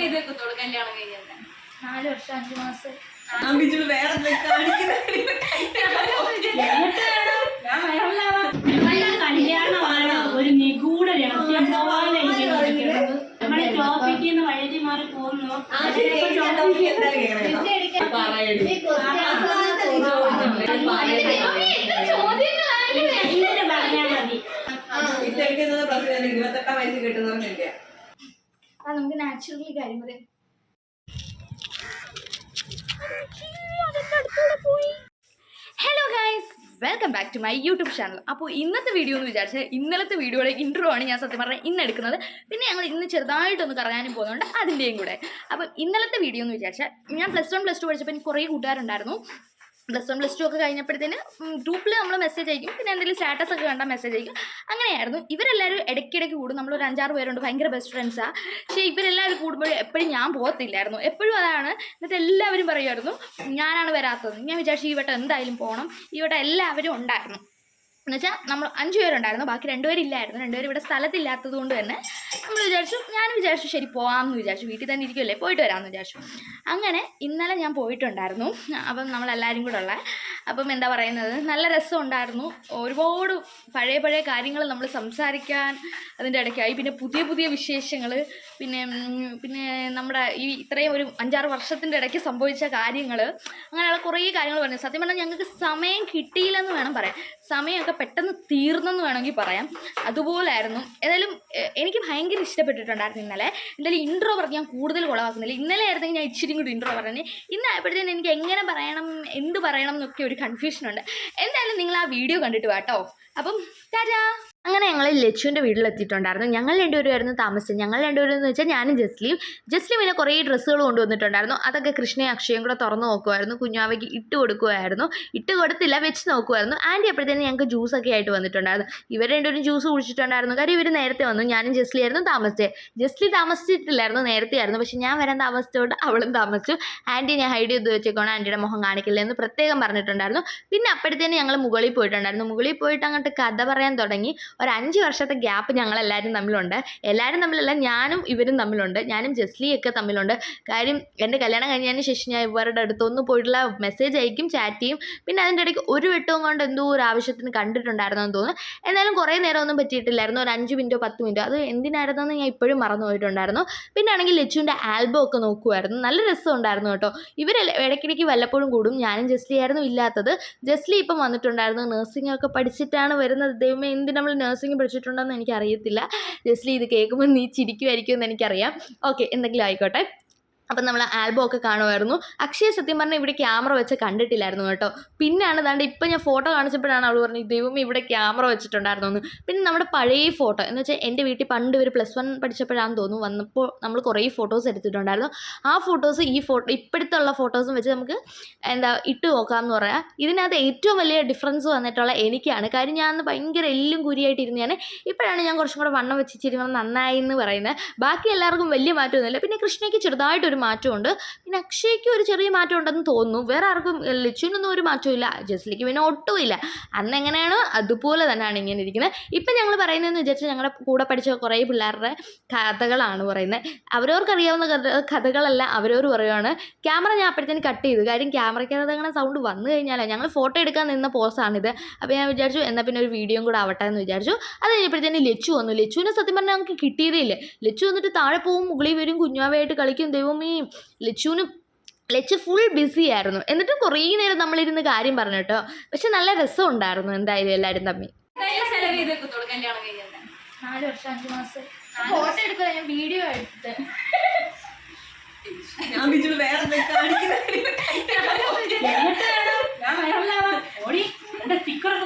കല്യാണം കഴിഞ്ഞത് 4 വർഷം 5 മാസം. കല്യാണമാണ് ഒരു നിഗൂഢ രഹസ്യം പോലെ നമ്മളെ ടോപ്പിക്കിൽ നിന്ന് വഴുതി മാറി പോകുന്നു. നമുക്ക് നാച്ചുറലി കാര്യം പറയാം. Hello guys, welcome back to my YouTube channel. അപ്പോൾ ഇന്നത്തെ വീഡിയോ എന്ന് വിചാരിച്ചാൽ ഇന്നലത്തെ വീഡിയോയുടെ ഇൻട്രോ ആണ് ഞാൻ സത്യം പറഞ്ഞാൽ ഇന്ന് എടുക്കുന്നത്. പിന്നെ ഞങ്ങൾ ഇന്ന് ചെറുതായിട്ടൊന്ന് കറങ്ങാനും പോകുന്നുണ്ട്, അതിൻ്റെയും കൂടെ. അപ്പം ഇന്നലത്തെ വീഡിയോ എന്ന് വിചാരിച്ചാൽ ഞാൻ +1 +2 പഠിച്ചപ്പോൾ എനിക്ക് കുറേ കൂട്ടുകാരുണ്ടായിരുന്നു. +1 +2 ഒക്കെ കഴിഞ്ഞപ്പോഴത്തേന് ഗ്രൂപ്പിൽ നമ്മൾ മെസ്സേജ് അയക്കും, പിന്നെ എന്തെങ്കിലും സ്റ്റാറ്റസ് ഒക്കെ കണ്ടാൽ മെസ്സേജ് അയക്കും. അങ്ങനെയായിരുന്നു. ഇവരെല്ലാവരും ഇടയ്ക്കിടയ്ക്ക് കൂടും. നമ്മളൊരു 5-6 പേരുണ്ട്, ഭയങ്കര ബെസ്റ്റ് ഫ്രണ്ട്സാണ്. പക്ഷേ ഇവരെല്ലാവരും കൂടുമ്പോൾ എപ്പോഴും ഞാൻ പോകത്തില്ലായിരുന്നു. എപ്പോഴും അതാണ്. എന്നിട്ട് എല്ലാവരും പറയുമായിരുന്നു ഞാനാണ് വരാത്തത്. ഞാൻ വിചാരിച്ചു ഈ വട്ടം എന്തായാലും പോകണം. ഈ വട്ടം എല്ലാവരും ഉണ്ടായിരുന്നു. എന്നുവെച്ചാൽ നമ്മൾ 5 പേരുണ്ടായിരുന്നു, ബാക്കി 2 പേരില്ലായിരുന്നു. 2 പേര് ഇവിടെ സ്ഥലത്തില്ലാത്തത് കൊണ്ട് തന്നെ നമ്മൾ ഞാൻ വിചാരിച്ചു ശരി പോകാമെന്ന് വിചാരിച്ചു. വീട്ടിൽ തന്നെ ഇരിക്കുമല്ലേ, പോയിട്ട് വരാമെന്ന് വിചാരിച്ചു. അങ്ങനെ ഇന്നലെ ഞാൻ പോയിട്ടുണ്ടായിരുന്നു. അപ്പം നമ്മളെല്ലാവരും കൂടെ ഉള്ള അപ്പം എന്താ പറയുന്നത്, നല്ല രസമുണ്ടായിരുന്നു. ഒരുപാട് പഴയ കാര്യങ്ങൾ നമ്മൾ സംസാരിക്കാൻ അതിൻ്റെ ഇടയ്ക്കായി. പിന്നെ പുതിയ വിശേഷങ്ങൾ, പിന്നെ നമ്മുടെ ഈ ഇത്രയും ഒരു 5-6 വർഷത്തിൻ്റെ ഇടയ്ക്ക് സംഭവിച്ച കാര്യങ്ങൾ, അങ്ങനെയുള്ള കുറേ കാര്യങ്ങൾ പറഞ്ഞു. സത്യം പറഞ്ഞാൽ ഞങ്ങൾക്ക് സമയം കിട്ടിയില്ലെന്ന് വേണം പറയാൻ. സമയമൊക്കെ പെട്ടെന്ന് തീർന്നെന്ന് വേണമെങ്കിൽ പറയാം. അതുപോലായിരുന്നു. ഏതായാലും എനിക്ക് ഭയങ്കര ഇഷ്ടപ്പെട്ടിട്ടുണ്ടായിരുന്നു ഇന്നലെ. എന്തായാലും ഇൻട്രോ പറഞ്ഞ് ഞാൻ കൂടുതൽ കുളവാക്കുന്നില്ല. ഇന്നലെ ആയിരുന്നെങ്കിൽ ഞാൻ ഇച്ചിരി കൂടി ഇൻട്രോ പറഞ്ഞു. ഇന്നായപ്പോഴത്തേനും എനിക്ക് എങ്ങനെ പറയണം, എന്ത് പറയണം എന്നൊക്കെ ഒരു കൺഫ്യൂഷനുണ്ട്. എന്തായാലും നിങ്ങൾ ആ വീഡിയോ കണ്ടിട്ട് വാട്ടോ. അപ്പം ടാറ്റാ. അങ്ങനെ ഞങ്ങൾ ലച്ചുവിൻ്റെ വീട്ടിലെത്തിയിട്ടുണ്ടായിരുന്നു. ഞങ്ങൾ 2 പേരുമായിരുന്നു താമസിച്ചത്. ഞങ്ങൾ 2 പേരെന്ന് വെച്ചാൽ ഞാനും ജസ്ലിയും പിന്നെ കുറേ ഡ്രസ്സുകൾ കൊണ്ടുവന്നിട്ടുണ്ടായിരുന്നു. അതൊക്കെ കൃഷ്ണയും അക്ഷയും കൂടെ തുറന്ന് നോക്കുമായിരുന്നു. കുഞ്ഞാവയ്ക്ക് ഇട്ട് കൊടുക്കുമായിരുന്നു. ഇട്ട് കൊടുത്തില്ല, വെച്ച് നോക്കുമായിരുന്നു. ആൻറ്റി അപ്പോഴത്തേനും ഞങ്ങൾക്ക് ജ്യൂസൊക്കെ ആയിട്ട് വന്നിട്ടുണ്ടായിരുന്നു. ഇവർ 2 പേരും ജ്യൂസ് കുടിച്ചിട്ടുണ്ടായിരുന്നു. കാര്യം ഇവർ നേരത്തെ വന്നു. ഞാനും ജസ്ലിയായിരുന്നു താമസിച്ചത്. ജസ്ലി താമസിച്ചിട്ടില്ലായിരുന്നു, നേരത്തെ ആയിരുന്നു. പക്ഷേ ഞാൻ വരാൻ താമസിച്ചതുകൊണ്ട് അവളും താമസിച്ചു. ആൻറ്റി ഞാൻ ഹൈഡ് ചെയ്ത് വെച്ചേക്കോണം, ആൻറ്റിയുടെ മുഖം കാണിക്കില്ല എന്ന് പ്രത്യേകം പറഞ്ഞിട്ടുണ്ടായിരുന്നു. പിന്നെ അപ്പോഴത്തേനും ഞങ്ങൾ മുകളിൽ പോയിട്ടുണ്ടായിരുന്നു. മുകളിൽ പോയിട്ട് അങ്ങോട്ട് കഥ പറയാൻ തുടങ്ങി. ഒരു 5 വർഷത്തെ ഗ്യാപ്പ് ഞങ്ങളെല്ലാവരും തമ്മിലുണ്ട്. എല്ലാവരും തമ്മിലല്ല, ഞാനും ഇവരും തമ്മിലുണ്ട്. ഞാനും ജസ്ലിയൊക്കെ തമ്മിലുണ്ട്. കാര്യം എൻ്റെ കല്യാണം കഴിഞ്ഞതിന് ശേഷം ഞാൻ ഇവരുടെ അടുത്തൊന്നും പോയിട്ടുള്ള, മെസ്സേജ് അയക്കും, ചാറ്റ് ചെയ്യും. പിന്നെ അതിൻ്റെ ഇടയ്ക്ക് ഒരു വെട്ടവും കൊണ്ട് എന്തോ ഒരു ആവശ്യത്തിന് കണ്ടിട്ടുണ്ടായിരുന്നെന്ന് തോന്നുന്നു. എന്നാലും കുറേ നേരമൊന്നും പറ്റിയിട്ടില്ലായിരുന്നു. ഒരു 5 മിനിറ്റോ 10 മിനിറ്റോ, അത് എന്തിനായിരുന്നെന്ന് ഞാൻ ഇപ്പോഴും മറന്നു പോയിട്ടുണ്ടായിരുന്നു. പിന്നെ ആണെങ്കിൽ ലച്ചുവിൻ്റെ ആൽബം ഒക്കെ നോക്കുമായിരുന്നു. നല്ല രസമുണ്ടായിരുന്നു കേട്ടോ. ഇവർ ഇടയ്ക്കിടയ്ക്ക് വല്ലപ്പോഴും കൂടും. ഞാനും ജസ്ലി ആയിരുന്നു ഇല്ലാത്തത്. ജസ്ലി ഇപ്പം വന്നിട്ടുണ്ടായിരുന്നു. നഴ്സിംഗ് ഒക്കെ പഠിച്ചിട്ടാണ് വരുന്നത്. ദൈവമേ, എന്തിന് നമ്മൾ നഴ്സിംഗ് പഠിച്ചിട്ടുണ്ടെന്ന് എനിക്കറിയത്തില്ല. ജസ്ലി ഇത് കേൾക്കുമ്പോൾ നീ ചിരിക്കുമായിരിക്കുമെന്ന് എനിക്കറിയാം. ഓക്കെ, എന്തെങ്കിലും ആയിക്കോട്ടെ. അപ്പം നമ്മൾ ആൽബം ഒക്കെ കാണുമായിരുന്നു. അക്ഷയ സത്യം പറഞ്ഞാൽ ഇവിടെ ക്യാമറ വെച്ച് കണ്ടിട്ടില്ലായിരുന്നു കേട്ടോ. പിന്നെയാണ് ദാണ്ട് ഇപ്പം ഞാൻ ഫോട്ടോ കാണിച്ചപ്പോഴാണ് അവൾ പറഞ്ഞത് ദൈവമേ ഇവിടെ ക്യാമറ വെച്ചിട്ടുണ്ടായിരുന്നു എന്ന്. പിന്നെ നമ്മുടെ പഴയ ഫോട്ടോ എന്ന് വെച്ചാൽ എൻ്റെ വീട്ടിൽ പണ്ട് ഒരു +1 പഠിച്ചപ്പോഴാണെന്ന് തോന്നുന്നു വന്നപ്പോൾ നമ്മൾ കുറേ ഫോട്ടോസ് എടുത്തിട്ടുണ്ടായിരുന്നു. ആ ഫോട്ടോസ് ഇപ്പോഴത്തെ ഉള്ള ഫോട്ടോസും വെച്ച് നമുക്ക് ഇട്ട് നോക്കാമെന്ന് പറയാം. ഇതിനകത്ത് ഏറ്റവും വലിയ ഡിഫറൻസ് വന്നിട്ടുള്ള എനിക്കാണ്. കാര്യം ഞാൻ അന്ന് ഭയങ്കര എല്ലും കുരിയായിട്ടിരുന്നതാണ്. ഇപ്പോഴാണ് ഞാൻ കുറച്ചും കൂടെ വണ്ണം വെച്ച് ഇച്ചിരി നന്നായി എന്ന് പറയുന്നത്. ബാക്കി എല്ലാവർക്കും വലിയ മാറ്റമൊന്നുമില്ല. പിന്നെ കൃഷ്ണയ്ക്ക് ചെറുതായിട്ടൊരു മാറ്റമുണ്ട്. പിന്നെ അക്ഷയ്ക്ക് ഒരു ചെറിയ മാറ്റം ഉണ്ടെന്ന് തോന്നുന്നു. വേറെ ആർക്കും, ലച്ചുവിനൊന്നും ഒരു മാറ്റമില്ല. ജസ്ലിക്ക് പിന്നെ ഒട്ടുമില്ല. അന്ന് എങ്ങനെയാണോ അതുപോലെ തന്നെയാണ് ഇങ്ങനെ ഇരിക്കുന്നത്. ഇപ്പം ഞങ്ങൾ പറയുന്നതെന്ന് വിചാരിച്ചാൽ ഞങ്ങളുടെ കൂടെ പഠിച്ച കുറേ പിള്ളേരുടെ കഥകളാണ് പറയുന്നത്. അവരവർക്കറിയാവുന്ന കഥകളല്ല അവരവർ പറയുകയാണ്. ക്യാമറ ഞാൻ അപ്പോഴത്തേന് കട്ട് ചെയ്തു. കാര്യം ക്യാമറയ്ക്കകത്ത് അങ്ങനെ സൗണ്ട് വന്നു കഴിഞ്ഞാൽ ഞങ്ങൾ ഫോട്ടോ എടുക്കാൻ നിന്ന പോസാണിത്. അപ്പോൾ ഞാൻ വിചാരിച്ചു എന്നാൽ പിന്നെ ഒരു വീഡിയോയും കൂടെ ആവട്ടെ എന്ന് വിചാരിച്ചു. അത് കഴിഞ്ഞപ്പോഴത്തേന് ലച്ചു വന്നു. ലച്ചുവിനെ സത്യം പറഞ്ഞാൽ ഞങ്ങൾക്ക് കിട്ടിയതേ ഇല്ല. ലച്ചു വന്നിട്ട് താഴെ പോവും, മുകളിൽ വരും, കുഞ്ഞാവായിട്ട് കളിക്കും. ദൈവമേ, ലച്ചു ഫുൾ ബിസി ആയിരുന്നു. എന്നിട്ടും കുറേ നേരം നമ്മളിരുന്ന് കാര്യം പറഞ്ഞു കേട്ടോ. പക്ഷെ നല്ല രസമുണ്ടായിരുന്നു എന്തായാലും എല്ലാവരും തമ്മിൽ. 4 വർഷം 5 മാസം. ഫോട്ടോ എടുക്കുക, ഞാൻ വീഡിയോ എടുത്ത്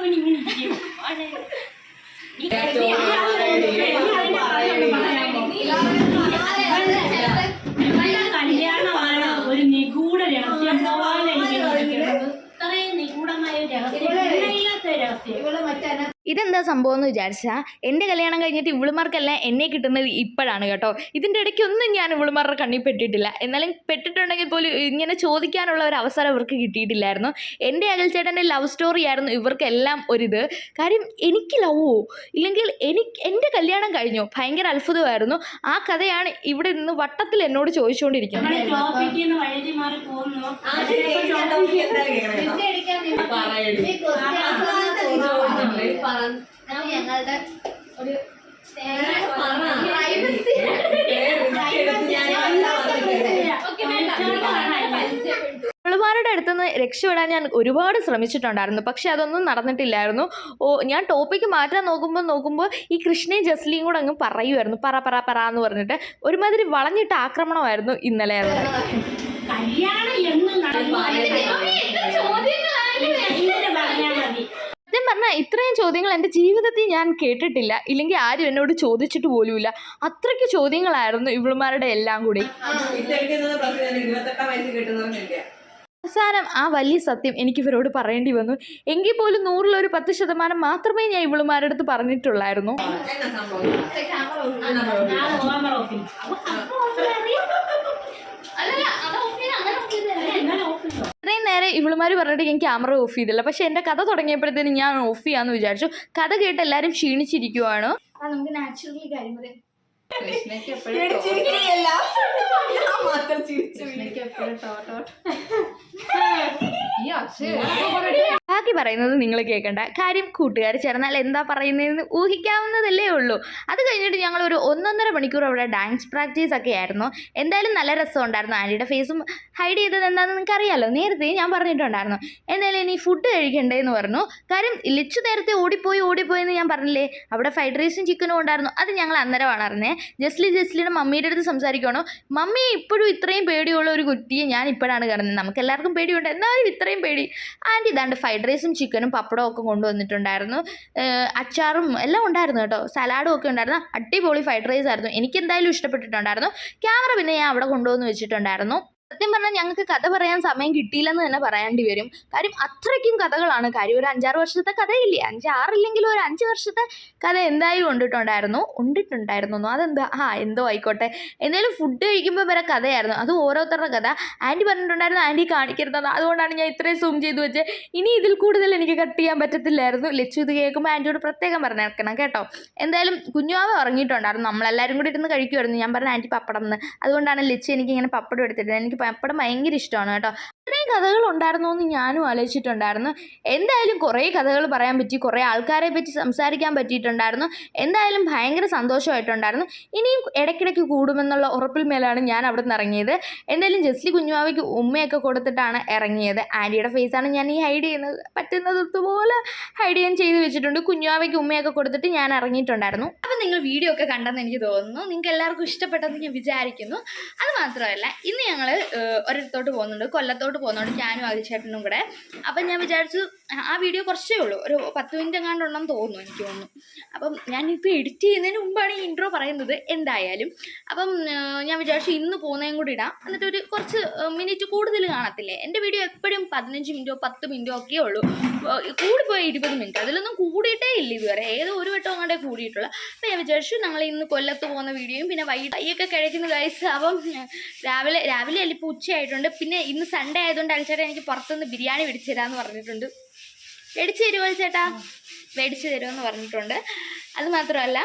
കല്യാണമാണ് ഒരു നിഗൂഢ രഹസ്യം പോലെ ഇത്രയും നിഗൂഢമായ രഹസ്യം. ഇതെന്താ സംഭവം എന്ന് വിചാരിച്ചാൽ എൻ്റെ കല്യാണം കഴിഞ്ഞിട്ട് ഇവളുമാർക്കെല്ലാം എന്നെ കിട്ടുന്നത് ഇപ്പോഴാണ് കേട്ടോ. ഇതിൻ്റെ ഇടയ്ക്കൊന്നും ഞാൻ ഇവളുമാരുടെ കണ്ണിൽ പെട്ടിട്ടില്ല. എന്നാലും പെട്ടിട്ടുണ്ടെങ്കിൽ പോലും ഇങ്ങനെ ചോദിക്കാനുള്ള ഒരു അവസരം ഇവർക്ക് കിട്ടിയിട്ടില്ലായിരുന്നു. എൻ്റെ അഖിൽച്ചേട്ടൻ്റെ ലവ് സ്റ്റോറി ആയിരുന്നു ഇവർക്കെല്ലാം ഒരിത്. കാര്യം എനിക്ക് ലവോ ഇല്ലെങ്കിൽ എൻ്റെ കല്യാണം കഴിഞ്ഞോ ഭയങ്കര അത്ഭുതമായിരുന്നു. ആ കഥയാണ് ഇവിടെ നിന്ന് വട്ടത്തിൽ എന്നോട് ചോദിച്ചുകൊണ്ടിരിക്കുന്നത്. ഞങ്ങളുടെ ഒരു അവളുമാരുടെ അടുത്തുനിന്ന് രക്ഷപ്പെടാൻ ഞാൻ ഒരുപാട് ശ്രമിച്ചിട്ടുണ്ടായിരുന്നു. പക്ഷെ അതൊന്നും നടന്നിട്ടില്ലായിരുന്നു. ഞാൻ ടോപ്പിക്ക് മാറ്റാൻ നോക്കുമ്പോൾ ഈ കൃഷ്ണയും ജസ്ലിയും കൂടെ അങ്ങ് പറയുമായിരുന്നു പറ എന്ന് പറഞ്ഞിട്ട്. ഒരുമാതിരി വളഞ്ഞിട്ട് ആക്രമണമായിരുന്നു ഇന്നലെ. സത്യം പറഞ്ഞാൽ ഇത്രയും ചോദ്യങ്ങൾ എൻ്റെ ജീവിതത്തിൽ ഞാൻ കേട്ടിട്ടില്ല. ഇല്ലെങ്കിൽ ആരും എന്നോട് ചോദിച്ചിട്ട് പോലുമില്ല. അത്രയ്ക്ക് ചോദ്യങ്ങളായിരുന്നു ഇവളുമാരുടെ എല്ലാം കൂടി. അവസാനം ആ വലിയ സത്യം എനിക്ക് ഇവരോട് പറയേണ്ടി വന്നു. എങ്കിൽ പോലും 100-ൽ 10% മാത്രമേ ഞാൻ ഇവളുമാരുടെ അടുത്ത് പറഞ്ഞിട്ടുള്ളായിരുന്നു. ഇത്രയും നേരം ഇവളുമാർ പറഞ്ഞിട്ട് ഞാൻ ക്യാമറ ഓഫ് ചെയ്തില്ല. പക്ഷെ എൻ്റെ കഥ തുടങ്ങിയപ്പോഴത്തേനും ഞാൻ ഓഫ് ചെയ്യാമെന്ന് വിചാരിച്ചു. കഥ കേട്ട് എല്ലാവരും ക്ഷീണിച്ചിരിക്കുവാണ്. നമുക്ക് നാച്ചുറലി കാര്യം പറയാം. ബാക്കി പറയുന്നത് നിങ്ങൾ കേൾക്കണ്ട. കാര്യം കൂട്ടുകാർ ചേർന്നാൽ എന്താ പറയുന്നതെന്ന് ഊഹിക്കാവുന്നതല്ലേ ഉള്ളൂ. അത് കഴിഞ്ഞിട്ട് ഞങ്ങൾ ഒരു 1.5 മണിക്കൂർ അവിടെ ഡാൻസ് പ്രാക്ടീസ് ഒക്കെ ആയിരുന്നു. എന്തായാലും നല്ല രസമുണ്ടായിരുന്നു. ആൻറ്റിയുടെ ഫേസും ഹൈഡ് ചെയ്തത് എന്താണെന്ന് നിങ്ങൾക്ക് അറിയാമല്ലോ, നേരത്തെ ഞാൻ പറഞ്ഞിട്ടുണ്ടായിരുന്നു. എന്തായാലും ഇനി ഫുഡ് കഴിക്കണ്ടേന്ന് പറഞ്ഞു. കാര്യം ലിച്ചു നേരത്തെ ഓടിപ്പോയെന്ന് ഞാൻ പറഞ്ഞില്ലേ. അവിടെ ഫ്രൈഡ് റൈസും ചിക്കനും ഉണ്ടായിരുന്നു. അത് ഞങ്ങൾ അന്നേരമാണ് അറിഞ്ഞത്. ജസ്ലിയുടെ മമ്മിയുടെ അടുത്ത് സംസാരിക്കുകയാണോ, മമ്മി ഇപ്പോഴും ഇത്രയും പേടിയുള്ള ഒരു കുട്ടിയെ ഞാൻ ഇപ്പോഴാണ് കാണുന്നത്. നമുക്ക് എല്ലാവർക്കും പേടിയുണ്ട്, എന്നാലും ഇത്രയും പേടി. ആൻറ്റി ഇതാണ്ട് ഫ്രൈഡ് റൈസും ചിക്കനും പപ്പടവും ഒക്കെ കൊണ്ടുവന്നിട്ടുണ്ടായിരുന്നു. അച്ചാറും എല്ലാം ഉണ്ടായിരുന്നു കേട്ടോ. സലാഡും ഒക്കെ ഉണ്ടായിരുന്നു. അടിപൊളി ഫ്രൈഡ് റൈസ് ആയിരുന്നു. എനിക്ക് എന്തായാലും ഇഷ്ടപ്പെട്ടിട്ടുണ്ടായിരുന്നു. ക്യാമറ പിന്നെ ഞാൻ അവിടെ കൊണ്ടുവന്ന് വെച്ചിട്ടുണ്ടായിരുന്നു. സത്യം പറഞ്ഞാൽ ഞങ്ങൾക്ക് കഥ പറയാൻ സമയം കിട്ടിയില്ലെന്ന് തന്നെ പറയേണ്ടി വരും. കാര്യം അത്രയ്ക്കും കഥകളാണ്. കാര്യം ഒരു 5-6 വർഷത്തെ കഥയില്ലേ, 5-6 ഇല്ലെങ്കിലും ഒരു 5 വർഷത്തെ കഥ എന്തായാലും ഉണ്ടിട്ടുണ്ടായിരുന്നു. അതെന്താ എന്തോ ആയിക്കോട്ടെ. എന്തായാലും ഫുഡ് കഴിക്കുമ്പോൾ വരെ കഥയായിരുന്നു. അത് ഓരോരുത്തരുടെ കഥ. ആൻറ്റി പറഞ്ഞിട്ടുണ്ടായിരുന്നു ആൻറ്റി കാണിക്കരുതെന്ന്. അതുകൊണ്ടാണ് ഞാൻ ഇത്രയും സൂം ചെയ്ത് വെച്ച്. ഇനി ഇതിൽ കൂടുതൽ എനിക്ക് കട്ട് ചെയ്യാൻ പറ്റത്തില്ലായിരുന്നു. ലച്ചു ഇത് കേൾക്കുമ്പോൾ ആൻറ്റിയോട് പ്രത്യേകം പറഞ്ഞേക്കണം കേട്ടോ. എന്തായാലും കുഞ്ഞുവാവ ഉറങ്ങിയിട്ടുണ്ടായിരുന്നു. നമ്മളെല്ലാവരും കൂടി ഇരുന്ന് കഴിക്കുമായിരുന്നു. ഞാൻ പറഞ്ഞു ആൻറ്റി പപ്പടം എന്ന്. അതുകൊണ്ടാണ് ലച്ചു എനിക്ക് ഇങ്ങനെ പപ്പടം എടുത്തിട്ട്. എനിക്ക് പപ്പടം ഭയങ്കര ഇഷ്ടമാണ് കേട്ടോ. ഇത്രയും കഥകൾ ഉണ്ടായിരുന്നോ എന്ന് ഞാനും ആലോചിച്ചിട്ടുണ്ടായിരുന്നു. എന്തായാലും കുറേ കഥകൾ പറയാൻ പറ്റി, കുറേ ആൾക്കാരെ പറ്റി സംസാരിക്കാൻ പറ്റിയിട്ടുണ്ടായിരുന്നു. എന്തായാലും ഭയങ്കര സന്തോഷമായിട്ടുണ്ടായിരുന്നു. ഇനിയും ഇടയ്ക്കിടയ്ക്ക് കൂടുമെന്നുള്ള ഉറപ്പിൽ മേലാണ് ഞാൻ അവിടെ നിന്ന് ഇറങ്ങിയത്. എന്തായാലും ജസ്ലി കുഞ്ഞുവാവയ്ക്ക് ഉമ്മയൊക്കെ കൊടുത്തിട്ടാണ് ഇറങ്ങിയത്. ആൻറ്റിയുടെ ഫേസാണ് ഞാൻ ഈ ഹൈഡ് ചെയ്യുന്നത്. പറ്റുന്നതുപോലെ ഹൈഡ് ചെയ്യാൻ ചെയ്ത് വെച്ചിട്ടുണ്ട്. കുഞ്ഞുവാവയ്ക്ക് ഉമ്മയൊക്കെ കൊടുത്തിട്ട് ഞാൻ ഇറങ്ങിയിട്ടുണ്ടായിരുന്നു. അപ്പം നിങ്ങൾ വീഡിയോ ഒക്കെ കണ്ടെന്ന് എനിക്ക് തോന്നുന്നു. നിങ്ങൾക്ക് എല്ലാവർക്കും ഇഷ്ടപ്പെട്ടെന്ന് ഞാൻ വിചാരിക്കുന്നു. അത് മാത്രമല്ല, ഇന്ന് ഞങ്ങൾ ഒരിടത്തോട്ട് പോകുന്നുണ്ട്, കൊല്ലത്തോട്ട് പോകുന്നുണ്ട്, ഞാനും അഖിൽച്ചേട്ടനും കൂടെ. അപ്പം ഞാൻ വിചാരിച്ചു ആ വീഡിയോ കുറച്ചേ ഉള്ളൂ, ഒരു 10 മിനിറ്റ് എങ്ങാണ്ടുണ്ടെന്ന് തോന്നുന്നു, എനിക്ക് തോന്നുന്നു. അപ്പം ഞാനിപ്പോൾ എഡിറ്റ് ചെയ്യുന്നതിന് മുമ്പാണ് ഈ ഇൻട്രോ പറയുന്നത് എന്തായാലും. അപ്പം ഞാൻ വിചാരിച്ചു ഇന്ന് പോകുന്നതും കൂടി ഇടാം. എന്നിട്ട് ഒരു കുറച്ച് മിനിറ്റ് കൂടുതൽ കാണത്തില്ലേ. എൻ്റെ വീഡിയോ എപ്പോഴും 15 മിനിറ്റോ 10 മിനിറ്റോ ഒക്കെ ഉള്ളൂ. കൂടിപ്പോയി 20 മിനിറ്റ്, അതിലൊന്നും കൂടിയിട്ടേ ഇല്ല ഇതുവരെ. ഏതോ ഒരു വട്ടം അങ്ങോട്ടേ കൂടിയിട്ടുള്ളൂ. അപ്പം ഞാൻ വിചാരിച്ചു ഞങ്ങൾ ഇന്ന് കൊല്ലത്ത് പോകുന്ന വീഡിയോയും പിന്നെ വൈകിട്ടൊക്കെ കഴിക്കുന്ന ഗൈസ്. അപ്പം രാവിലെ അല്ല, ഇപ്പോൾ ഉച്ചയായിട്ടുണ്ട്. പിന്നെ ഇന്ന് സൺഡേ ആയതുകൊണ്ട് അൽച്ചേട്ടാ എനിക്ക് പുറത്തുനിന്ന് ബിരിയാണി മേടിച്ച് തരാമെന്ന് പറഞ്ഞിട്ടുണ്ട്. മേടിച്ച് തരുമോ അൽച്ചേട്ടാ? മേടിച്ച് തരുമെന്ന് പറഞ്ഞിട്ടുണ്ട്. അത് മാത്രമല്ല,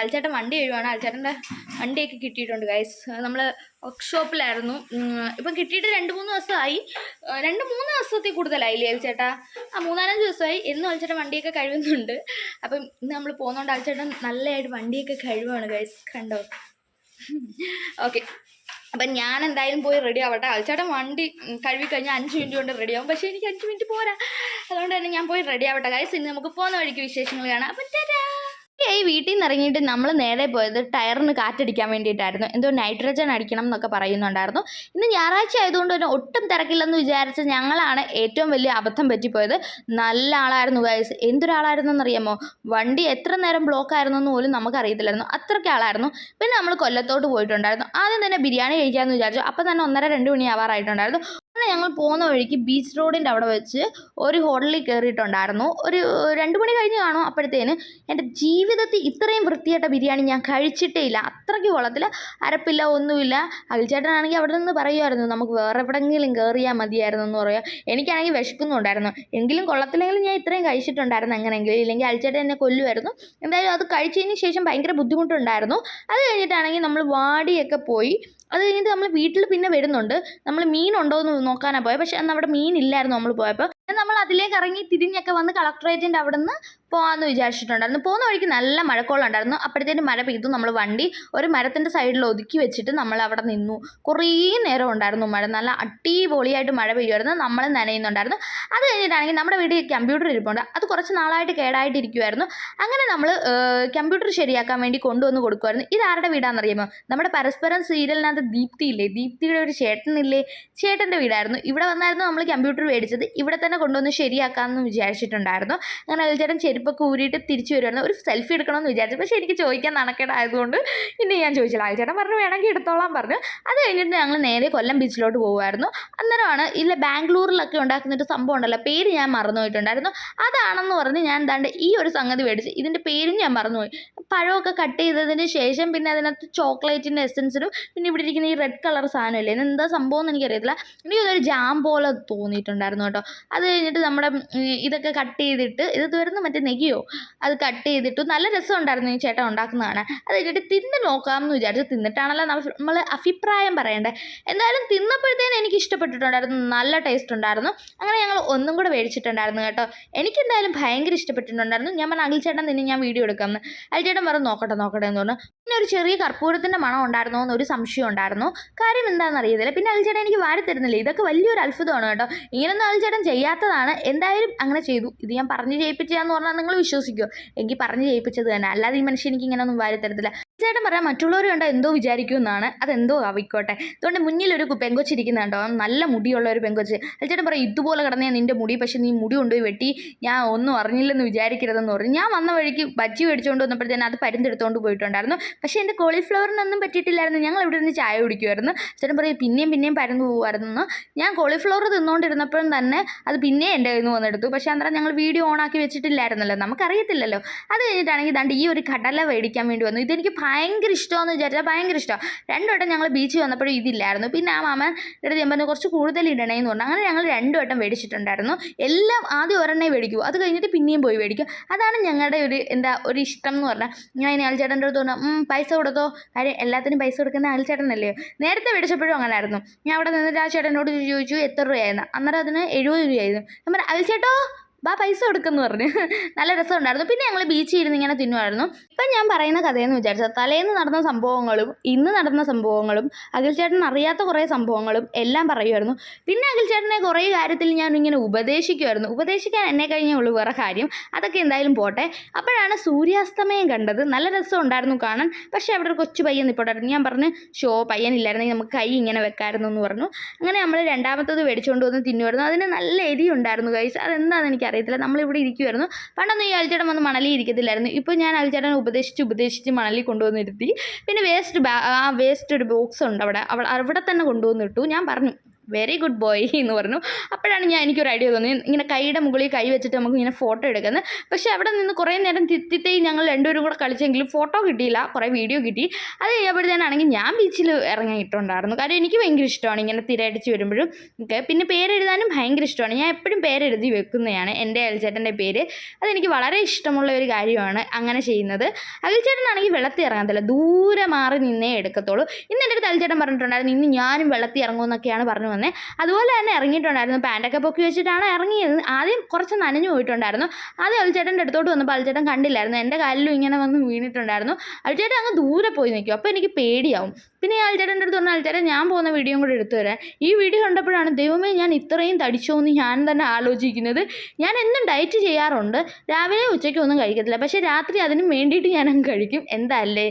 അൽച്ചേട്ടൻ വണ്ടി കഴിയുവാണ്. അൽച്ചേട്ടൻ്റെ വണ്ടിയൊക്കെ കിട്ടിയിട്ടുണ്ട് ഗൈസ്. നമ്മൾ വർക്ക്ഷോപ്പിലായിരുന്നു. ഇപ്പം കിട്ടിയിട്ട് 2-3 ദിവസമായി. 2-3 ദിവസത്തിൽ കൂടുതലായില്ലേ അൽച്ചേട്ടാ? 3-4 ദിവസമായി. എന്നും അൽച്ചേട്ടൻ വണ്ടിയൊക്കെ കഴിയുന്നുണ്ട്. അപ്പം ഇന്ന് നമ്മൾ പോകുന്നതുകൊണ്ട് അൽച്ചേട്ടൻ നല്ലതായിട്ട് വണ്ടിയൊക്കെ കഴിയുവാണ് ഗൈസ്. കണ്ടോ? ഓക്കെ, അപ്പം ഞാൻ എന്തായാലും പോയി റെഡി ആവട്ടെ. അൽച്ചേട്ടൻ വണ്ടി കഴുകി കഴിഞ്ഞാൽ 5 മിനിറ്റ് കൊണ്ട് റെഡി ആവും. പക്ഷേ എനിക്ക് 5 മിനിറ്റ് പോരാ. അതുകൊണ്ട് തന്നെ ഞാൻ പോയി റെഡി ആവട്ടെ ഗൈസ്. ഇനി നമുക്ക് പോകുന്ന വഴിക്ക് വിശേഷങ്ങൾ കാണാം. അപ്പം ടാറ്റാ. ഈ വീട്ടിൽ നിന്ന് ഇറങ്ങിയിട്ട് നമ്മൾ നേരെ പോയത് ടയറിന് കാറ്റടിക്കാൻ വേണ്ടിയിട്ടായിരുന്നു. എന്തോ നൈട്രജൻ അടിക്കണം എന്നൊക്കെ പറയുന്നുണ്ടായിരുന്നു. ഇന്ന് ഞായറാഴ്ച ആയതുകൊണ്ട് തന്നെ ഒട്ടും തിരക്കില്ലെന്ന് വിചാരിച്ച് ഞങ്ങളാണ് ഏറ്റവും വലിയ അബദ്ധം പറ്റിപ്പോയത്. നല്ല ആളായിരുന്നു ഗൈസ്. എന്തൊരാളായിരുന്നെന്നറിയാമോ? വണ്ടി എത്ര നേരം ബ്ലോക്ക് ആയിരുന്നെന്ന് പോലും നമുക്കറിയത്തില്ലായിരുന്നു. അത്രയ്ക്ക് ആളായിരുന്നു. പിന്നെ നമ്മൾ കൊല്ലത്തോട്ട് പോയിട്ടുണ്ടായിരുന്നു. ആദ്യം തന്നെ ബിരിയാണി കഴിക്കാമെന്ന് വിചാരിച്ചു. അപ്പം തന്നെ 1:30-2 മണി ആവാറായിട്ടുണ്ടായിരുന്നു. അങ്ങനെ ഞങ്ങൾ പോകുന്ന വഴിക്ക് ബീച്ച് റോഡിൻ്റെ അവിടെ വെച്ച് ഒരു ഹോട്ടലിൽ കയറിയിട്ടുണ്ടായിരുന്നു. ഒരു 2 മണി കഴിഞ്ഞ് കാണും. അപ്പോഴത്തേന് എൻ്റെ ജീവിതത്തിൽ ഇത്രയും വൃത്തിയായിട്ട ബിരിയാണി ഞാൻ കഴിച്ചിട്ടേ ഇല്ല. അത്രയ്ക്ക് കൊള്ളത്തില്ല, അരപ്പില്ല, ഒന്നുമില്ല. അഖിൽച്ചേട്ടനാണെങ്കിൽ അവിടെ നിന്ന് പറയുമായിരുന്നു നമുക്ക് വേറെ എവിടെയെങ്കിലും കയറിയാൽ മതിയായിരുന്നു എന്ന് പറയാം. എനിക്കാണെങ്കിൽ വിശക്കുന്നുണ്ടായിരുന്നു. എങ്കിലും കൊള്ളത്തില്ലെങ്കിലും ഞാൻ ഇത്രയും കഴിച്ചിട്ടുണ്ടായിരുന്നു എങ്ങനെയെങ്കിലും, ഇല്ലെങ്കിൽ അഖിൽച്ചേട്ടൻ എന്നെ കൊല്ലുമായിരുന്നു. എന്തായാലും അത് കഴിച്ചതിന് ശേഷം ഭയങ്കര ബുദ്ധിമുട്ടുണ്ടായിരുന്നു. അത് കഴിഞ്ഞിട്ടാണെങ്കിൽ നമ്മൾ വാടിയൊക്കെ പോയി. അത് കഴിഞ്ഞിട്ട് നമ്മൾ വീട്ടിൽ പിന്നെ വരുന്നുണ്ട്. നമ്മൾ മീനുണ്ടോ എന്ന് നോക്കാനാണ് പോയത്. പക്ഷേ അന്ന് അവിടെ മീനില്ലായിരുന്നു നമ്മൾ പോയപ്പോൾ. നമ്മൾ അതിലേക്ക് ഇറങ്ങി തിരിഞ്ഞൊക്കെ വന്ന് കളക്ടറേറ്റിൻ്റെ അവിടെ നിന്ന് പോകാമെന്ന് വിചാരിച്ചിട്ടുണ്ടായിരുന്നു. പോകുന്ന വഴിക്ക് നല്ല മഴക്കോളുണ്ടായിരുന്നു. അപ്പോഴത്തേന് മഴ പെയ്തു. നമ്മൾ വണ്ടി ഒരു മരത്തിൻ്റെ സൈഡിൽ ഒതുക്കി വെച്ചിട്ട് നമ്മൾ അവിടെ നിന്നു. കുറേ നേരം ഉണ്ടായിരുന്നു മഴ. നല്ല അടിപൊളിയായിട്ട് മഴ പെയ്യുമായിരുന്നു. നമ്മൾ നനയുന്നുണ്ടായിരുന്നു. അത് കഴിഞ്ഞിട്ടാണെങ്കിൽ നമ്മുടെ വീട്ടിൽ കമ്പ്യൂട്ടർ ഇരിപ്പുണ്ട്. അത് കുറച്ച് നാളായിട്ട് കേടായിട്ടിരിക്കുമായിരുന്നു. അങ്ങനെ നമ്മൾ കമ്പ്യൂട്ടർ ശരിയാക്കാൻ വേണ്ടി കൊണ്ടുവന്ന് കൊടുക്കുമായിരുന്നു. ഇതാരുടെ വീടാണെന്നറിയാമോ? നമ്മുടെ പരസ്പരം സീരിയലിനകത്ത് ദീപ്തിയില്ലേ, ദീപ്തിയുടെ ഒരു ചേട്ടനില്ലേ, ചേട്ടൻ്റെ വീടായിരുന്നു. ഇവിടെ വന്നായിരുന്നു നമ്മൾ കമ്പ്യൂട്ടർ മേടിച്ചത്. ഇവിടെ തന്നെ കൊണ്ടുവന്ന് ശരിയാക്കാമെന്ന് വിചാരിച്ചിട്ടുണ്ടായിരുന്നു. അങ്ങനെ അഖിൽച്ചേട്ടൻ ചെരുപ്പൊക്കെ ഊരിയിട്ട് തിരിച്ചു വരുമായിരുന്നു. ഒരു സെൽഫി എടുക്കണമെന്ന് വിചാരിച്ചു. പക്ഷേ എനിക്ക് ചോദിക്കാൻ നാണക്കേടായതുകൊണ്ട് പിന്നെ ഞാൻ ചോദിച്ചില്ല. അഖിൽച്ചേട്ടൻ പറഞ്ഞു വേണമെങ്കിൽ എടുത്തോളാൻ പറഞ്ഞു. അത് കഴിഞ്ഞിട്ട് ഞങ്ങൾ നേരെ കൊല്ലം ബീച്ചിലോട്ട് പോകുമായിരുന്നു. അന്നേരമാണ് ബാംഗ്ലൂരിലൊക്കെ ഉണ്ടാക്കുന്നൊരു സംഭവം ഉണ്ടല്ലോ, പേര് ഞാൻ മറന്നുപോയിട്ടുണ്ടായിരുന്നു. അതാണെന്ന് പറഞ്ഞ് ഞാൻ എന്താണ്ട് ഈ ഒരു സംഗതി മേടിച്ച്. ഇതിൻ്റെ പേരും ഞാൻ മറന്നുപോയി. പഴമൊക്കെ കട്ട് ചെയ്തതിന് ശേഷം പിന്നെ അതിനകത്ത് ചോക്ലേറ്റിൻ്റെ എസൻസിനും പിന്നെ ഇവിടെ ഇരിക്കുന്ന ഈ റെഡ് കളർ സാധനമില്ലേ, എന്താ സംഭവം എന്ന് എനിക്കറിയത്തില്ല. എനിക്കതൊരു ജാം പോലെ തോന്നിയിട്ടുണ്ടായിരുന്നു കേട്ടോ. അത് കഴിഞ്ഞിട്ട് നമ്മുടെ ഇതൊക്കെ കട്ട് ചെയ്തിട്ട്, ഇത് വരുന്ന മറ്റേ നെയ്യോ, അത് കട്ട് ചെയ്തിട്ട് നല്ല രസമുണ്ടായിരുന്നു ഈ ചേട്ടൻ ഉണ്ടാക്കുന്നതാണ്. അത് കഴിഞ്ഞിട്ട് തിന്ന് നോക്കാമെന്ന് വിചാരിച്ചു. തിന്നിട്ടാണല്ലോ നമ്മൾ അഭിപ്രായം പറയണ്ടേ. എന്തായാലും തിന്നപ്പോഴത്തേനും എനിക്ക് ഇഷ്ടപ്പെട്ടിട്ടുണ്ടായിരുന്നു. നല്ല ടേസ്റ്റ് ഉണ്ടായിരുന്നു. അങ്ങനെ ഞങ്ങൾ ഒന്നും കൂടെ മേടിച്ചിട്ടുണ്ടായിരുന്നു കേട്ടോ. എനിക്കെന്തായാലും ഭയങ്കര ഇഷ്ടപ്പെട്ടിട്ടുണ്ടായിരുന്നു. ഞാൻ പറഞ്ഞ അഖിൽച്ചേട്ടൻ തന്നെ ഞാൻ വീഡിയോ എടുക്കാമെന്ന്. അഖിൽച്ചേട്ടൻ പറഞ്ഞു നോക്കട്ടെ എന്ന് പറഞ്ഞു. പിന്നെ ഒരു ചെറിയ കർപ്പൂരത്തിൻ്റെ മണം ഉണ്ടായിരുന്നോ എന്നൊരു സംശയം ഉണ്ടായിരുന്നു. കാര്യം എന്താണെന്ന് അറിയത്തില്ല. പിന്നെ അഖിൽച്ചേട്ടൻ എനിക്ക് വാരി തരുന്നില്ല. ഇതൊക്കെ വലിയൊരു അത്ഭുതമാണ് കേട്ടോ. ഇങ്ങനൊന്നും അഖിൽച്ചേട്ടൻ ചെയ്യാത്തതാണ്. എന്തായാലും അങ്ങനെ ചെയ്തു. ഇത് ഞാൻ പറഞ്ഞു ചെയ്യിപ്പിച്ചതാന്ന് പറഞ്ഞാൽ നിങ്ങൾ വിശ്വസിക്കുമോ? എനിക്ക് പറഞ്ഞു ചെയ്യിപ്പിച്ചത് തന്നെ, അല്ലാതെ ഈ മനുഷ്യൻ എനിക്ക് ഇങ്ങനെയൊന്നും വാരി തരത്തില്ല. ചേട്ടൻ പറയാം മറ്റുള്ളവർ കണ്ട എന്തോ വിചാരിക്കുമെന്നാണ്. അതെന്തോ ആവിക്കോട്ടെ. അതുകൊണ്ട് മുന്നിലൊരു പെങ്കൊച്ചിരിക്കുന്നുണ്ടോ, നല്ല മുടിയുള്ള ഒരു പെങ്കൊച്ച്. ചേട്ടൻ പറയും ഇതുപോലെ കിടന്നേ നിൻ്റെ മുടി, പക്ഷേ നീ മുടി കൊണ്ടുപോയി വെട്ടി, ഞാൻ ഒന്നും അറിഞ്ഞില്ലെന്ന് വിചാരിക്കരുതെന്ന് പറഞ്ഞു. ഞാൻ വന്ന വഴിക്ക് ബജ്ജി മേടിച്ചുകൊണ്ട് വന്നപ്പോഴത്തേനും അത് പരുന്തെടുത്തുകൊണ്ട് പോയിട്ടുണ്ടായിരുന്നു. പക്ഷേ എൻ്റെ കോളിഫ്ലവറിനൊന്നും പറ്റിയിട്ടില്ലായിരുന്നു. ഞങ്ങൾ ഇവിടെ നിന്ന് ചായ കുടിക്കുമായിരുന്നു. ചേട്ടൻ പറയും പിന്നെയും പരന്നു പോകുമായിരുന്നു. ഞാൻ കോളിഫ്ലവർ തിന്നുകൊണ്ടിരുന്നപ്പോഴും തന്നെ അത് പിന്നെ എൻ്റെ കയ്യിൽ നിന്ന് വന്നെടുത്തു. പക്ഷേ അന്നേരം ഞങ്ങൾ വീഡിയോ ഓണാക്കി വെച്ചിട്ടില്ലായിരുന്നല്ലോ, നമുക്കറിയത്തില്ലല്ലോ. അത് കഴിഞ്ഞിട്ടാണെങ്കിൽ ദാണ്ട് ഈ ഒരു കടല മേടിക്കാൻ വേണ്ടി വന്നു. ഇതെനിക്ക് ഭയങ്കര ഇഷ്ടമെന്ന് വിചാരിച്ചാൽ ഭയങ്കര ഇഷ്ടമാണ്. 2 വട്ടം ഞങ്ങൾ ബീച്ചിൽ വന്നപ്പോഴും ഇതില്ലായിരുന്നു. പിന്നെ ആ മാമൻ എടുത്ത് ഞാൻ പറഞ്ഞു കുറച്ച് കൂടുതൽ ഇടണേന്ന് പറഞ്ഞു. അങ്ങനെ ഞങ്ങൾ 2 വട്ടം മേടിച്ചിട്ടുണ്ടായിരുന്നു. എല്ലാം ആദ്യം ഒരെണ്ണേ മേടിക്കൂ, അത് കഴിഞ്ഞിട്ട് പിന്നെയും പോയി മേടിക്കും. അതാണ് ഞങ്ങളുടെ ഒരു ഇഷ്ടം എന്ന് പറഞ്ഞാൽ. ഞാൻ ഇനി അഖിൽച്ചേട്ടൻ്റെ അടുത്ത് പറഞ്ഞു പൈസ കൊടുത്തോ, കാര്യം എല്ലാത്തിനും പൈസ കൊടുക്കുന്ന അഖിൽച്ചേട്ടനല്ലേ. നേരത്തെ മേടിച്ചപ്പോഴും അങ്ങനെയായിരുന്നു. ഞാൻ അവിടെ നിന്നിട്ട് ആ ചേട്ടനോട് ചോദിച്ചു എത്ര രൂപയായിരുന്നു. അന്നേരം അതിന് 70 രൂപയായിരുന്നു. ഞാൻ പറഞ്ഞു അഖിൽച്ചേട്ടോ പൈസ കൊടുക്കുമെന്ന് പറഞ്ഞു. നല്ല രസമുണ്ടായിരുന്നു. പിന്നെ ഞങ്ങൾ ബീച്ചിൽ ഇരുന്ന് ഇങ്ങനെ തിന്നുമായിരുന്നു. ഇപ്പം ഞാൻ പറയുന്ന കഥയെന്ന് വിചാരിച്ചാൽ തലേന്ന് നടന്ന സംഭവങ്ങളും ഇന്ന് നടന്ന സംഭവങ്ങളും അഖിൽച്ചേട്ടൻ അറിയാത്ത കുറേ സംഭവങ്ങളും എല്ലാം പറയുമായിരുന്നു. പിന്നെ അഖിൽച്ചേട്ടനെ കുറേ കാര്യത്തിൽ ഞാൻ ഇങ്ങനെ ഉപദേശിക്കുമായിരുന്നു. ഉപദേശിക്കാൻ എന്നെ കഴിഞ്ഞേ ഉള്ളൂ വേറെ കാര്യം. അതൊക്കെ എന്തായാലും പോട്ടെ. അപ്പോഴാണ് സൂര്യാസ്തമയം കണ്ടത്. നല്ല രസമുണ്ടായിരുന്നു കാണാൻ. പക്ഷേ അവിടെ ഒരു കൊച്ചു പയ്യൻ നിൽപ്പുണ്ടായിരുന്നു. ഞാൻ പറഞ്ഞു പയ്യനില്ലായിരുന്നെങ്കിൽ നമുക്ക് കൈ ഇങ്ങനെ വെക്കാമായിരുന്നു എന്ന് പറഞ്ഞു. അങ്ങനെ നമ്മൾ രണ്ടാമത്തത് മേടിച്ചുകൊണ്ട് വന്ന് തിന്നുമായിരുന്നു. അതിന് നല്ല എരി ഉണ്ടായിരുന്നു ഗൈസ്. അതെന്താണെന്ന് എനിക്കറിയില്ല. നമ്മളിവിടെ ഇരിക്കുമായിരുന്നു. പണ്ടൊന്നും ഈ അഖിൽച്ചേട്ടൻ വന്ന് മണലിൽ ഇരിക്കത്തില്ലായിരുന്നു. ഇപ്പോൾ ഞാൻ അഖിൽച്ചേട്ടനെ ഉപദേശിച്ച് മണലിൽ കൊണ്ടുവന്നിരുത്തി. പിന്നെ വേസ്റ്റ് ഒരു ബോക്സ് ഉണ്ട് അവിടെ തന്നെ കൊണ്ടുവന്നിട്ടു. ഞാൻ പറഞ്ഞു വെരി ഗുഡ് ബോയ് എന്ന് പറഞ്ഞു. അപ്പോഴാണ് എനിക്കൊരു ഐഡിയ തോന്നി, ഇങ്ങനെ കൈയുടെ മുകളിൽ കൈ വെച്ചിട്ട് നമുക്ക് ഇങ്ങനെ ഫോട്ടോ എടുക്കുന്നത്. പക്ഷേ അവിടെ നിന്ന് കുറേ നേരം തിത്തിത്തേയും ഞങ്ങൾ 2 പേരും കൂടെ കളിച്ചെങ്കിലും ഫോട്ടോ കിട്ടിയില്ല, കുറേ വീഡിയോ കിട്ടി. അത് കഴിഞ്ഞപ്പോഴത്തേനാണെങ്കിൽ ഞാൻ ബീച്ചിൽ ഇറങ്ങിയിട്ടുണ്ടായിരുന്നു. കാര്യം എനിക്ക് ഭയങ്കര ഇഷ്ടമാണ് ഇങ്ങനെ തിരയടിച്ച് വരുമ്പോഴും ഒക്കെ. പിന്നെ പേരെഴുതാനും ഭയങ്കര ഇഷ്ടമാണ്. ഞാൻ എപ്പോഴും പേരെഴുതി വെക്കുന്നതാണ് എൻ്റെ അഖിൽച്ചേട്ടൻ്റെ പേര്. അതെനിക്ക് വളരെ ഇഷ്ടമുള്ള ഒരു കാര്യമാണ് അങ്ങനെ ചെയ്യുന്നത്. അഖിൽച്ചേട്ടനാണെങ്കിൽ വെള്ളത്തിൽ ഇറങ്ങത്തില്ല, ദൂരെ മാറി നിന്നേ എടുക്കത്തുള്ളൂ. ഇന്ന് എൻ്റെ അടുത്ത് അഖിൽച്ചേട്ടൻ പറഞ്ഞിട്ടുണ്ടായിരുന്നു ഇന്ന് ഞാനും വെള്ളത്തിൽ ഇറങ്ങുമെന്നൊക്കെയാണ് പറഞ്ഞു. അതുപോലെ തന്നെ ഇറങ്ങിയിട്ടുണ്ടായിരുന്നു. പാൻറ്റൊക്കെ പൊക്കി വെച്ചിട്ടാണ് ഇറങ്ങിയത്. ആദ്യം കുറച്ച് നനഞ്ഞു പോയിട്ടുണ്ടായിരുന്നു. ആദ്യം അഖിൽച്ചേട്ടൻ്റെ അടുത്തോട്ട് വന്നപ്പോൾ അഖിൽച്ചേട്ടൻ കണ്ടില്ലായിരുന്നു. എൻ്റെ കാലിലും ഇങ്ങനെ വന്ന് വീണിട്ടുണ്ടായിരുന്നു. അഖിൽച്ചേട്ടൻ അങ്ങ് ദൂരെ പോയി നിൽക്കും. അപ്പോൾ എനിക്ക് പേടിയാവും. പിന്നെ അഖിൽച്ചേട്ടൻ്റെ അടുത്ത് പറഞ്ഞാൽ അഖിൽച്ചേട്ടൻ ഞാൻ പോകുന്ന വീഡിയോ കൂടെ എടുത്തു തരാം. ഈ വീഡിയോ കണ്ടപ്പോഴാണ് ദൈവമേ ഞാൻ ഇത്രയും തടിച്ചോ എന്ന് ഞാൻ തന്നെ ആലോചിക്കുന്നത്. ഞാൻ എന്നും ഡയറ്റ് ചെയ്യാറുണ്ട്. രാവിലെ ഉച്ചയ്ക്ക് ഒന്നും കഴിക്കത്തില്ല. പക്ഷേ രാത്രി അതിനും വേണ്ടിയിട്ട് ഞാനങ്ങ് കഴിക്കും. എന്താ അല്ലേ?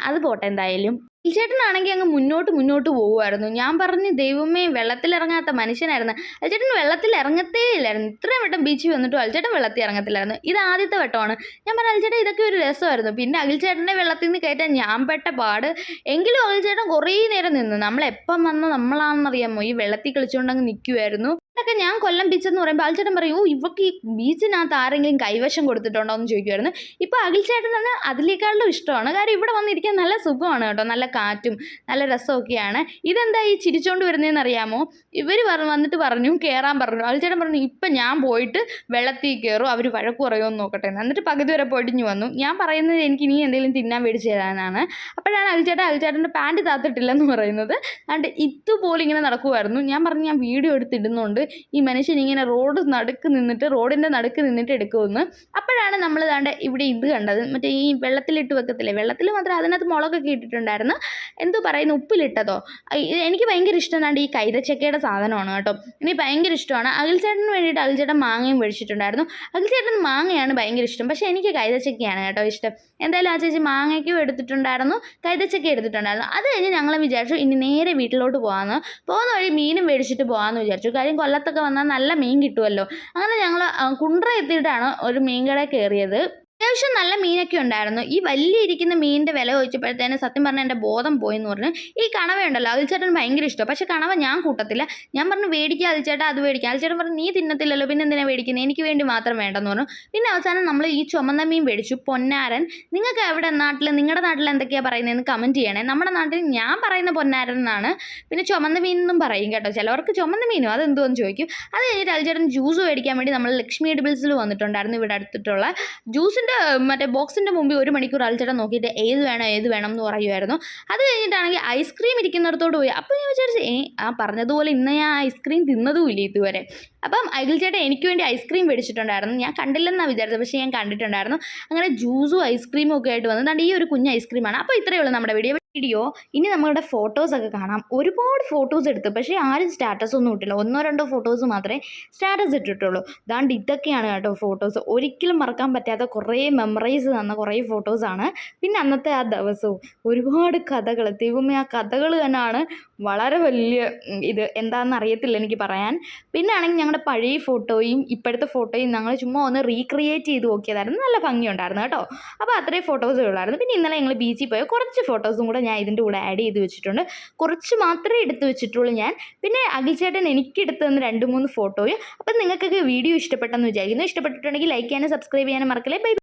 അത് പോട്ടെ എന്തായാലും. ചേട്ടനാണെങ്കിൽ അങ്ങ് മുന്നോട്ട് പോകുമായിരുന്നു. ഞാൻ പറഞ്ഞു ദൈവമേ വെള്ളത്തിലിറങ്ങാത്ത മനുഷ്യനായിരുന്നു. അൽച്ചേട്ടൻ വെള്ളത്തിൽ ഇറങ്ങത്തേ ഇല്ലായിരുന്നു. ഇത്രയും വട്ടം ബീച്ചിൽ വന്നിട്ടും അൽച്ചേട്ടൻ വെള്ളത്തിൽ ഇറങ്ങത്തില്ലായിരുന്നു. ഇത് ആദ്യത്തെ വട്ടമാണ്. ഞാൻ പറഞ്ഞു അൽച്ചേട്ടൻ ഇതൊക്കെ ഒരു രസമായിരുന്നു. പിന്നെ അഖിൽച്ചേട്ടനെ വെള്ളത്തിൽ നിന്ന് കയറ്റാൻ ഞാൻ പെട്ട പാട്. എങ്കിലും അഖിൽച്ചേട്ടൻ കുറേ നേരം നിന്നു. നമ്മളെപ്പം വന്ന നമ്മളാണെന്നറിയാമോ ഈ വെള്ളത്തിൽ കളിച്ചുകൊണ്ടങ്ങ് നിൽക്കുമായിരുന്നു. ഇതൊക്കെ ഞാൻ കൊല്ലം ബീച്ചെന്ന് പറയുമ്പോൾ അഖിൽച്ചേട്ടൻ പറയും ഇവർക്ക് ഈ ബീച്ചിനകത്ത് ആരെങ്കിലും കൈവശം കൊടുത്തിട്ടുണ്ടോ എന്ന് ചോദിക്കുമായിരുന്നു. ഇപ്പോൾ അഖിൽച്ചേട്ടനാണ് അതിനേക്കാളും ഇഷ്ടമാണ്. കാര്യം ഇവിടെ വന്നിരിക്കാൻ നല്ല സുഖമാണ് കേട്ടോ. നല്ല കാറ്റും നല്ല രസമൊക്കെയാണ്. ഇതെന്താ ഈ ചിരിച്ചോണ്ട് വരുന്നതെന്ന് അറിയാമോ? ഇവർ വന്നിട്ട് പറഞ്ഞു കയറാൻ പറഞ്ഞു. അഖിൽച്ചേട്ടൻ പറഞ്ഞു ഇപ്പം ഞാൻ പോയിട്ട് വെള്ളത്തിൽ കയറും, അവർ വഴക്ക് പറയുമെന്ന് നോക്കട്ടെ. എന്നിട്ട് പകുതി വരെ പൊടിഞ്ഞു വന്നു. ഞാൻ പറയുന്നത് എനിക്ക് ഇനി എന്തെങ്കിലും തിന്നാൻ മേടിച്ച് തരാനാണ്. അപ്പോഴാണ് അഖിൽച്ചേട്ടൻ്റെ പാൻറ്റ് താത്തിട്ടില്ലെന്ന് പറയുന്നത്. അതുകൊണ്ട് ഇതുപോലെ ഇങ്ങനെ നടക്കുമായിരുന്നു. ഞാൻ പറഞ്ഞു ഞാൻ വീഡിയോ എടുത്തിടുന്നുണ്ട്, ഈ മനുഷ്യൻ ഇങ്ങനെ റോഡിൻ്റെ നടുക്ക് നിന്നിട്ട് എടുക്കുമെന്ന്. അപ്പോഴാണ് നമ്മൾ ദാണ്ട് ഇവിടെ ഇത് കണ്ടത്. മറ്റേ ഈ വെള്ളത്തിലിട്ട് വെക്കത്തില്ലേ, വെള്ളത്തിൽ മാത്രം അതിനകത്ത് മുളകൊക്കെ ഇട്ടിട്ടുണ്ടായിരുന്നു. എന്തോ പറയുന്നു ഉപ്പിലിട്ടതോ. എനിക്ക് ഭയങ്കര ഇഷ്ടമാണ് ഈ കൈതച്ചക്കയുടെ സാധനമാണ് കേട്ടോ. എനിക്ക് ഭയങ്കര ഇഷ്ടമാണ്. അഖിൽച്ചേട്ടന് വേണ്ടിയിട്ട് അഖിൽച്ചേട്ടൻ മാങ്ങയും മേടിച്ചിട്ടുണ്ടായിരുന്നു. അഖിൽച്ചേട്ടൻ മാങ്ങയാണ് ഭയങ്കര ഇഷ്ടം, പക്ഷേ എനിക്ക് കൈതച്ചക്കയാണ് കേട്ടോ ഇഷ്ടം. എന്തായാലും ആ ചേച്ചി മാങ്ങയ്ക്കും എടുത്തിട്ടുണ്ടായിരുന്നു, കൈതച്ചക്ക എടുത്തിട്ടുണ്ടായിരുന്നു. അത് കഴിഞ്ഞ് ഞങ്ങൾ വിചാരിച്ചു ഇനി നേരെ വീട്ടിലോട്ട് പോകുന്ന വഴി മീനും മേടിച്ചിട്ട് പോകാമെന്ന് വിചാരിച്ചു. കാര്യം കൊല്ലത്തൊക്കെ വന്നാൽ നല്ല മീൻ കിട്ടുമല്ലോ. അങ്ങനെ ഞങ്ങൾ കുണ്ട്ര എത്തിയിട്ടാണ് ഒരു മീൻ കട കയറിയത്. അത്യാവശ്യം നല്ല മീനൊക്കെ ഉണ്ടായിരുന്നു. ഈ വലിയ ഇരിക്കുന്ന മീനിൻ്റെ വില ചോദിച്ചപ്പോഴത്തേന് സത്യം പറഞ്ഞാൽ എൻ്റെ ബോധം പോയെന്ന് പറഞ്ഞു. ഈ കണവയുണ്ടല്ലോ അഖിൽച്ചേട്ടൻ ഭയങ്കര ഇഷ്ടമാണ്, പക്ഷേ കണവ ഞാൻ കൂട്ടത്തില്ല. ഞാൻ പറഞ്ഞു മേടിക്കുക അഖിൽച്ചേട്ടാ, അത് മേടിക്കുക. അഖിൽച്ചേട്ടൻ പറഞ്ഞു നീ തിന്നത്തില്ലല്ലോ പിന്നെ എന്തിനാണ് മേടിക്കുന്നത്, എനിക്ക് വേണ്ടി മാത്രം വേണ്ടെന്ന് പറഞ്ഞു. പിന്നെ അവസാനം നമ്മൾ ഈ ചുമന്ന മീൻ മേടിച്ചു, പൊന്നാരൻ. നിങ്ങൾക്ക് എവിടെ നിങ്ങളുടെ നാട്ടിൽ എന്തൊക്കെയാണ് പറയുന്നതെന്ന് കമൻറ്റ് ചെയ്യണേ. നമ്മുടെ നാട്ടിൽ ഞാൻ പറയുന്ന പൊന്നാരൻ എന്നാണ്. പിന്നെ ചുമന്ന മീൻ എന്നും പറയും കേട്ടോ ചിലവർക്ക്. ചുമന്ന മീനും അതെന്തോന്ന് ചോദിക്കും. അത് കഴിഞ്ഞിട്ട് അഖിൽച്ചേട്ടൻ ജ്യൂസ് മേടിക്കാൻ വേണ്ടി നമ്മൾ ലക്ഷ്മി എഡിബിൾസിൽ വന്നിട്ടുണ്ടായിരുന്നു. ഇവിടെ അടുത്തിട്ടുള്ള ജ്യൂസിൻ്റെ മറ്റേ ബോക്സിൻ്റെ മുമ്പിൽ 1 മണിക്കൂർ അൽച്ചേട്ടൻ നോക്കിയിട്ട് ഏത് വേണം എന്ന് പറയുമായിരുന്നു. അത് കഴിഞ്ഞിട്ടാണെങ്കിൽ ഐസ്ക്രീം ഇരിക്കുന്നിടത്തോട് പോയി. അപ്പോൾ ഞാൻ വിചാരിച്ചു പറഞ്ഞതുപോലെ ഇന്ന് ഞാൻ ഐസ്ക്രീം തിന്നതുമില്ല ഇതുവരെ. അപ്പം അഖിൽച്ചേട്ടൻ എനിക്ക് വേണ്ടി ഐസ്ക്രീം മേടിച്ചിട്ടുണ്ടായിരുന്നു. ഞാൻ കണ്ടില്ലെന്നാണ് വിചാരിച്ചത്, പക്ഷേ ഞാൻ കണ്ടിട്ടുണ്ടായിരുന്നു. അങ്ങനെ ജ്യൂസും ഐസ്ക്രീമും ഒക്കെ ആയിട്ട് വന്നത് ഈ ഒരു കുഞ്ഞ് ഐസ്ക്രീമാണ്. അപ്പോൾ ഇത്രയേ ഉള്ളൂ നമ്മുടെ വീഡിയോ. ഇനി നമ്മളുടെ ഫോട്ടോസൊക്കെ കാണാം. ഒരുപാട് ഫോട്ടോസ് എടുത്തു, പക്ഷേ ആരും സ്റ്റാറ്റസ് ഒന്നും ഇട്ടില്ല. 1-2 ഫോട്ടോസ് മാത്രമേ സ്റ്റാറ്റസ് ഇട്ടിട്ടുള്ളൂ. ദാണ്ട് ഇതൊക്കെയാണ് കേട്ടോ ഫോട്ടോസ്. ഒരിക്കലും മറക്കാൻ പറ്റാത്ത കുറേ മെമ്മറീസ് തന്ന കുറേ ഫോട്ടോസാണ്. പിന്നെ അന്നത്തെ ആ ദിവസവും ഒരുപാട് കഥകൾ. ദൈവമേ ആ കഥകൾ തന്നെയാണ് വളരെ വലിയ ഇത്. എന്താണെന്ന് അറിയത്തില്ല എനിക്ക് പറയാൻ. പിന്നെ ആണെങ്കിൽ ഞങ്ങളുടെ പഴയ ഫോട്ടോയും ഇപ്പോഴത്തെ ഫോട്ടോയും ഞങ്ങൾ ചുമ്മാ ഒന്ന് റീക്രിയേറ്റ് ചെയ്ത് നോക്കിയതായിരുന്നു. നല്ല ഭംഗിയുണ്ടായിരുന്നു കേട്ടോ. അപ്പോൾ അത്രയും ഫോട്ടോസേ ഉള്ളായിരുന്നു. പിന്നെ ഇന്നലെ ഞങ്ങൾ ബീച്ചിൽ പോയ കുറച്ച് ഫോട്ടോസും കൂടെ ഞാൻ ഇതിൻ്റെ കൂടെ ആഡ് ചെയ്ത് വെച്ചിട്ടുണ്ട്. കുറച്ച് മാത്രമേ എടുത്ത് വെച്ചിട്ടുള്ളൂ ഞാൻ. പിന്നെ അഖിൽച്ചേട്ടൻ എനിക്ക് എടുത്ത് തന്ന 2-3 ഫോട്ടോയും. അപ്പം നിങ്ങൾക്കൊക്കെ വീഡിയോ ഇഷ്ടപ്പെട്ടെന്ന് വിചാരിക്കുന്നു. ഇഷ്ടപ്പെട്ടിട്ടുണ്ടെങ്കിൽ ലൈക്ക് ചെയ്യാനും സബ്സ്ക്രൈബ് ചെയ്യാനും മറക്കല്ലേ. ബൈ.